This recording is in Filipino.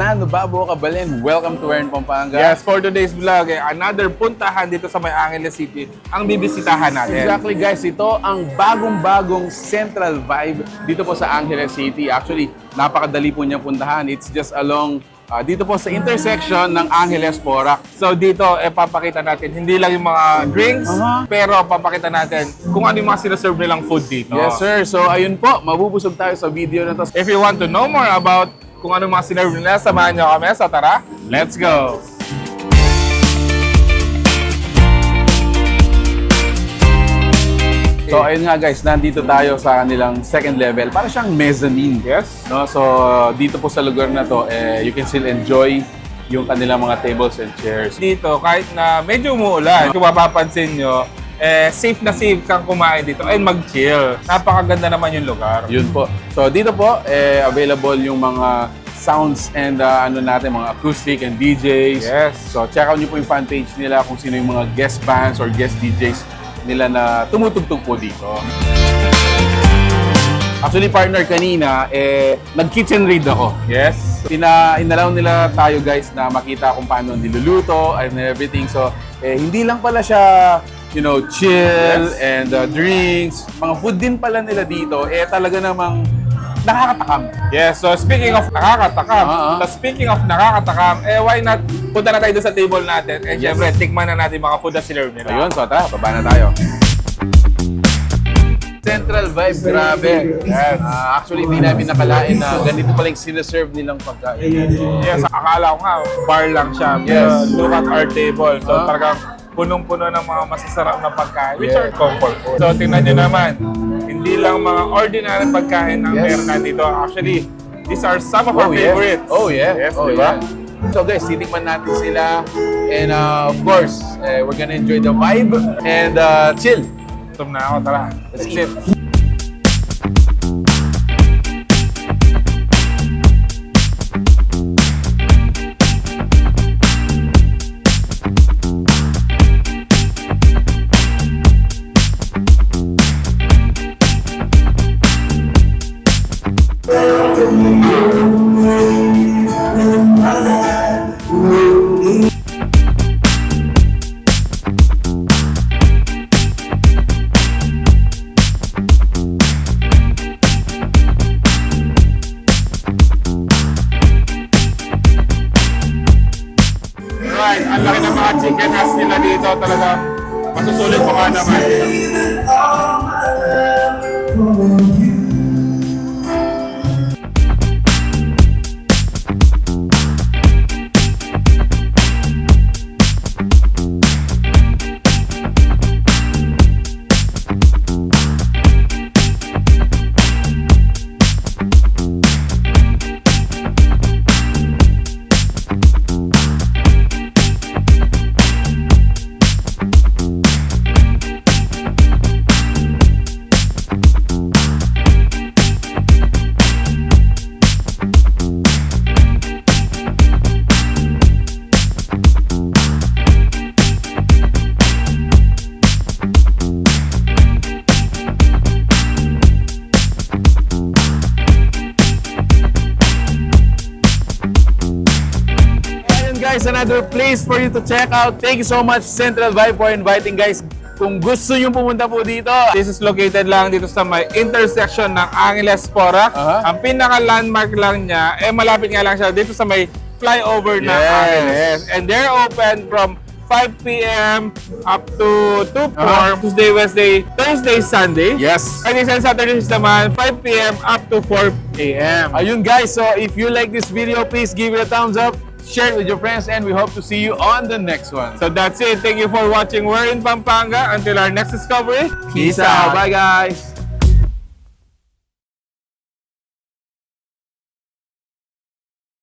Fernando Babo Cabalin. Welcome to Thur, Pampanga. Yes, for today's vlog, another puntahan dito sa May Angeles City ang bibisitahan natin. Exactly guys, ito ang bagong-bagong Central Vibe dito po sa Angeles City. Actually, napakadali po niyang puntahan. It's just along dito po sa intersection ng Angeles Porac. So dito, papakita natin, hindi lang yung mga drinks, pero papakita natin kung ano yung mga sinaserve nilang food dito. Yes sir, so ayun po, mabubusog tayo sa video na to. If you want to know more about kung ano yung mga sinerve nila, samahan nyo kami. So tara, let's go! So ayun nga guys, nandito tayo sa kanilang second level. Para siyang mezzanine. Yes. No? So dito po sa lugar na to, you can still enjoy yung kanilang mga tables and chairs. Dito, kahit na medyo umuulan, kung mapapansin nyo, safe na safe kang kumain dito and mag-chill. Napakaganda naman yung lugar. Yun po. So dito po, available yung mga sounds and ano natin, mga acoustic and DJs. Yes. So check out nyo po yung fan page nila kung sino yung mga guest bands or guest DJs nila na tumutugtog po dito. Actually, partner, kanina, nag-kitchen raid ako. Yes. Inalaw nila tayo guys na makita kung paano niluluto and everything. So, hindi lang pala siya, you know, chill and drinks. Mga food din pala nila dito, talaga namang nakakatakam. Yes, so speaking of nakakatakam, why not punta na tayo doon sa table natin and syempre, tikman na natin mga food na sinerve nila. Ayun, so tara, baba na tayo. Central Vibe, grabe. Yes. Actually, hindi namin nakalain na ganito pala yung sinaserve nilang pagkain. Yes, akala ko nga, bar lang siya. Yes. Look at our table. So talagang punong-puno ng mga masasarap na pagkain, which are comfort food. So tingnan nyo naman, hindi lang mga ordinary pagkain ang meron nandito. Actually, these are some of our favorites. Oh yeah. Yes, Oh, diba? Yeah. So guys, titikman natin sila. And of course, we're gonna enjoy the vibe and chill. Gutom na ako, tara. Let's eat. Ang laki ng mga chicken ass nila dito, talaga masusulit mo ka naman. Guys, another place for you to check out. Thank you so much Central Vibe for inviting guys. Kung gusto nyo pumunta po dito, This is located lang dito sa may intersection ng Angeles Porac. Ang pinaka-landmark lang niya, malapit nga lang siya dito sa may flyover ng Angeles. And they're open from 5 p.m. up to 2 p.m. Tuesday, Wednesday, Thursday, Sunday. yes. Fridays and Saturdays naman, 5 p.m. up to 4 a.m. Ayun guys, so if you like this video, please give it a thumbs up, share it with your friends, and we hope to see you on the next one. So that's it. Thank you for watching. We're in Pampanga. Until our next discovery, Peace out. Bye guys.